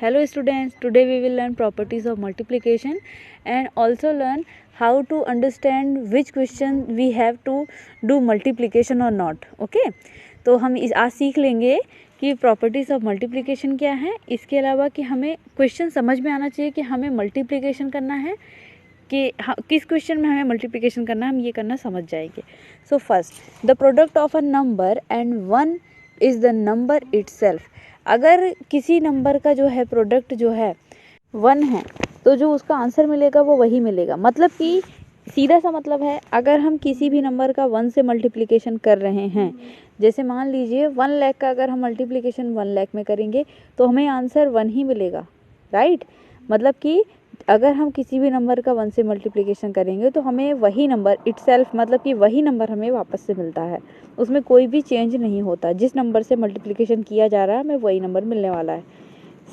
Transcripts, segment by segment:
Hello students, today we will learn properties of multiplication and also learn how to understand which question we have to do multiplication or not. Okay, तो हम आज सीख लेंगे कि properties of multiplication क्या है। इसके अलावा कि हमें क्वेश्चन समझ में आना चाहिए कि हमें मल्टीप्लिकेशन करना है कि किस क्वेश्चन में हमें मल्टीप्लिकेशन करना है, हम ये करना समझ जाएंगे। So first, the product of a number and one is the number itself. अगर किसी नंबर का जो है प्रोडक्ट जो है 1 है तो जो उसका आंसर मिलेगा वो वही मिलेगा। मतलब कि सीधा सा मतलब है, अगर हम किसी भी नंबर का 1 से मल्टीप्लिकेशन कर रहे हैं, जैसे मान लीजिए 1 लाख का अगर हम मल्टीप्लिकेशन 1 लाख में करेंगे तो हमें आंसर 1 ही मिलेगा, राइट। मतलब कि अगर हम किसी भी नंबर का 1 से मल्टीप्लिकेशन करेंगे तो हमें वही नंबर इटसेल्फ, मतलब कि वही नंबर हमें वापस से मिलता है, उसमें कोई भी चेंज नहीं होता। जिस नंबर से मल्टीप्लिकेशन किया जा रहा है हमें वही नंबर मिलने वाला है।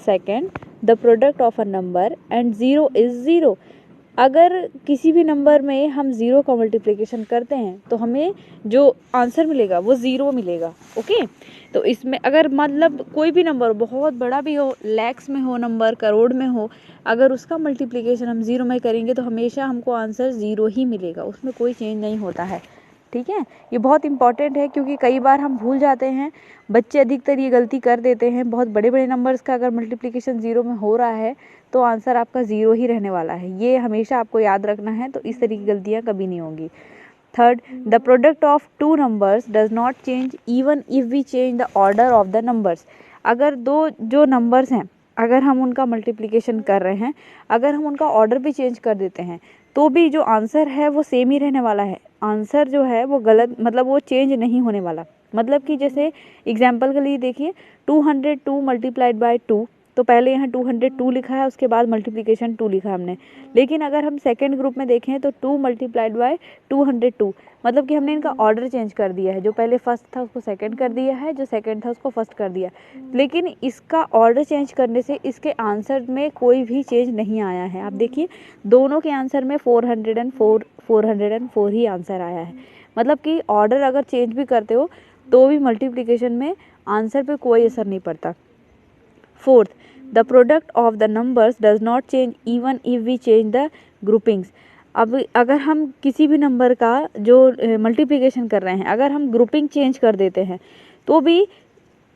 Second, the product of a number and zero is zero. अगर किसी भी नंबर में हम ज़ीरो का मल्टीप्लिकेशन करते हैं तो हमें जो आंसर मिलेगा वो ज़ीरो मिलेगा। ओके, तो इसमें अगर मतलब कोई भी नंबर बहुत बड़ा भी हो, लैक्स में हो नंबर, करोड़ में हो, अगर उसका मल्टीप्लिकेशन हम ज़ीरो में करेंगे तो हमेशा हमको आंसर ज़ीरो ही मिलेगा, उसमें कोई चेंज नहीं होता है। ठीक है, ये बहुत इंपॉर्टेंट है क्योंकि कई बार हम भूल जाते हैं, बच्चे अधिकतर ये गलती कर देते हैं। बहुत बड़े बड़े नंबर्स का अगर मल्टीप्लिकेशन ज़ीरो में हो रहा है तो आंसर आपका ज़ीरो ही रहने वाला है, ये हमेशा आपको याद रखना है। तो इस तरह की गलतियाँ कभी नहीं होंगी। Third, the product of two numbers does not change even if we change the order of the numbers. अगर दो जो नंबर्स हैं, अगर हम उनका मल्टीप्लिकेशन कर रहे हैं, अगर हम उनका ऑर्डर भी चेंज कर देते हैं तो भी जो आंसर है वो सेम ही रहने वाला है। आंसर जो है वो गलत, मतलब वो चेंज नहीं होने वाला। मतलब कि जैसे एग्जाम्पल के लिए देखिए, 202 मल्टीप्लाइड बाय 2, तो पहले यहाँ 202 लिखा है, उसके बाद मल्टीप्लिकेशन 2 लिखा है हमने। लेकिन अगर हम सेकंड ग्रुप में देखें तो 2 मल्टीप्लाइड बाय 202, मतलब कि हमने इनका ऑर्डर चेंज कर दिया है। जो पहले फर्स्ट था उसको सेकंड कर दिया है, जो सेकंड था उसको फर्स्ट कर दिया। लेकिन इसका ऑर्डर चेंज करने से इसके आंसर में कोई भी चेंज नहीं आया है। आप देखिए दोनों के आंसर में 404 ही आंसर आया है। मतलब कि ऑर्डर अगर चेंज भी करते हो तो भी मल्टीप्लिकेशन में आंसर पे कोई असर नहीं पड़ता। Fourth, the product of the numbers does not change even if we change the groupings. अब अगर हम किसी भी नंबर का जो मल्टीप्लिकेशन कर रहे हैं, अगर हम ग्रुपिंग चेंज कर देते हैं तो भी,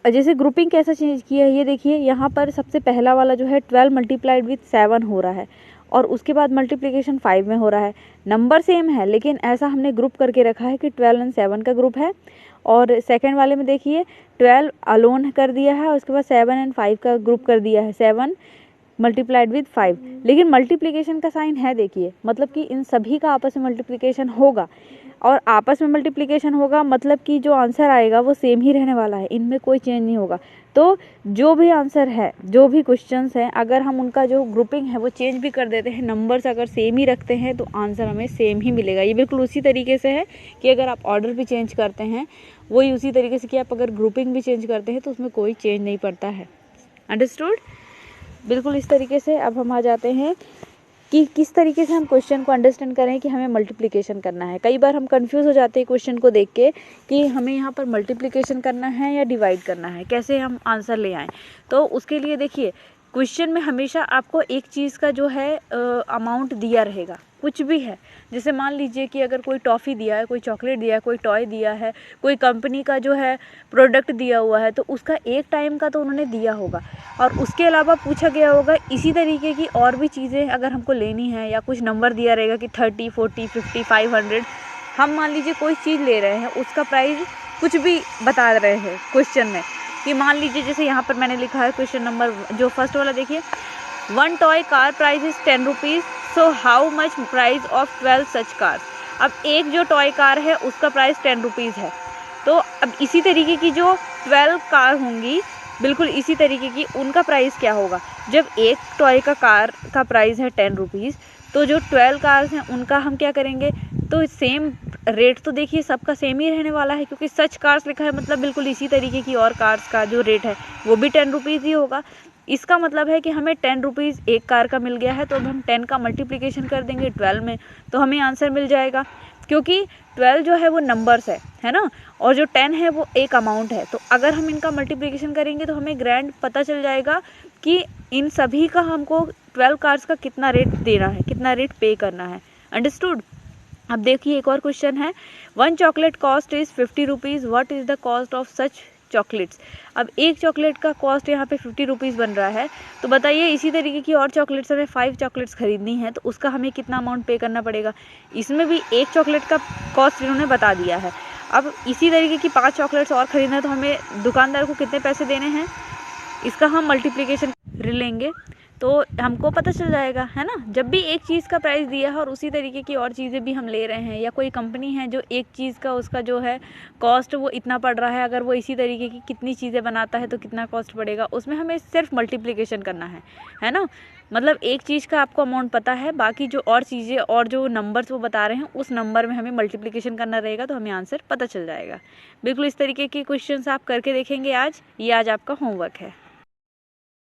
जैसे ग्रुपिंग कैसा चेंज किया है ये देखिए, यहाँ पर सबसे पहला वाला जो है 12 मल्टीप्लाइड विथ 7 हो रहा है और उसके बाद मल्टीप्लिकेशन 5 में हो रहा है। नंबर सेम है लेकिन ऐसा हमने ग्रुप करके रखा है कि 12 एंड 7 का ग्रुप है। और सेकंड वाले में देखिए 12 अलोन कर दिया है, उसके बाद 7 एंड 5 का ग्रुप कर दिया है, 7 मल्टीप्लाइड विथ 5। लेकिन मल्टीप्लिकेशन का साइन है देखिए, मतलब कि इन सभी का आपस में मल्टीप्लिकेशन होगा और आपस में मल्टीप्लिकेशन होगा, मतलब कि जो आंसर आएगा वो सेम ही रहने वाला है, इनमें कोई चेंज नहीं होगा। तो जो भी आंसर है, जो भी क्वेश्चंस हैं, अगर हम उनका जो ग्रुपिंग है वो चेंज भी कर देते हैं, नंबर्स अगर सेम ही रखते हैं तो आंसर हमें सेम ही मिलेगा। ये बिल्कुल उसी तरीके से है कि अगर आप ऑर्डर भी चेंज करते हैं, वही उसी तरीके से कि आप अगर ग्रुपिंग भी चेंज करते हैं तो उसमें कोई चेंज नहीं पड़ता है। अंडरस्टूड? बिल्कुल इस तरीके से अब हम आ जाते हैं कि किस तरीके से हम क्वेश्चन को अंडरस्टैंड करें कि हमें मल्टीप्लिकेशन करना है। कई बार हम कंफ्यूज हो जाते हैं क्वेश्चन को देख के कि हमें यहाँ पर मल्टीप्लिकेशन करना है या डिवाइड करना है, कैसे हम आंसर ले आएँ। तो उसके लिए देखिए, क्वेश्चन में हमेशा आपको एक चीज़ का जो है अमाउंट दिया रहेगा, कुछ भी है। जैसे मान लीजिए कि अगर कोई टॉफ़ी दिया है, कोई चॉकलेट दिया है, कोई टॉय दिया है, कोई कंपनी का जो है प्रोडक्ट दिया हुआ है, तो उसका एक टाइम का तो उन्होंने दिया होगा और उसके अलावा पूछा गया होगा इसी तरीके की और भी चीज़ें अगर हमको लेनी है, या कुछ नंबर दिया रहेगा कि 30, 40, 50, 500। हम मान लीजिए कोई चीज़ ले रहे हैं, उसका प्राइस कुछ भी बता रहे हैं क्वेश्चन में, कि मान लीजिए जैसे यहाँ पर मैंने लिखा है क्वेश्चन नंबर जो फर्स्ट वाला देखिए, 1 toy car price is 10 rupees, so how much price of 12 such cars. अब एक जो टॉय कार है उसका प्राइस 10 रुपीज़ है, तो अब इसी तरीके की जो 12 कार होंगी, बिल्कुल इसी तरीके की उनका प्राइस क्या होगा। जब एक टॉय का कार का प्राइस है 10 रुपीज़, तो जो 12 कार्स हैं उनका हम क्या करेंगे, तो सेम रेट तो देखिए सबका सेम ही रहने वाला है, क्योंकि सच कार्स लिखा है मतलब बिल्कुल इसी तरीके की और कार्स का जो रेट है वो भी 10 रुपीज़ ही होगा। इसका मतलब है कि हमें 10 रुपीज़ एक कार का मिल गया है, तो अब हम 10 का मल्टीप्लिकेशन कर देंगे 12 में तो हमें आंसर मिल जाएगा। क्योंकि 12 जो है वो नंबर्स है ना, और जो 10 है वो एक अमाउंट है। तो अगर हम इनका मल्टीप्लिकेशन करेंगे तो हमें ग्रैंड पता चल जाएगा कि इन सभी का हमको 12 कार्स का कितना रेट देना है, कितना रेट पे करना है। अंडरस्टूड। अब देखिए एक और क्वेश्चन है, 1 chocolate cost is 50 rupees, what is the cost of such chocolates. अब एक चॉकलेट का कॉस्ट यहाँ पे 50 रुपीज़ बन रहा है, तो बताइए इसी तरीके की और चॉकलेट्स हमें 5 चॉकलेट्स खरीदनी है तो उसका हमें कितना अमाउंट पे करना पड़ेगा। इसमें भी एक चॉकलेट का कॉस्ट इन्होंने बता दिया है। अब इसी तरीके की 5 चॉकलेट्स और खरीदना है तो हमें दुकानदार को कितने पैसे देने हैं, इसका हम मल्टीप्लिकेशन लेंगे तो हमको पता चल जाएगा, है ना। जब भी एक चीज़ का प्राइस दिया है और उसी तरीके की और चीज़ें भी हम ले रहे हैं, या कोई कंपनी है जो एक चीज़ का उसका जो है कॉस्ट वो इतना पड़ रहा है, अगर वो इसी तरीके की कितनी चीज़ें बनाता है तो कितना कॉस्ट पड़ेगा, उसमें हमें सिर्फ मल्टीप्लिकेशन करना है ना। मतलब एक चीज़ का आपको अमाउंट पता है, बाकी जो और चीज़ें और जो नंबर्स वो बता रहे हैं उस नंबर में हमें मल्टीप्लिकेशन करना रहेगा तो हमें आंसर पता चल जाएगा। बिल्कुल इस तरीके के क्वेश्चंस आप करके देखेंगे आज, ये आज आपका होमवर्क है।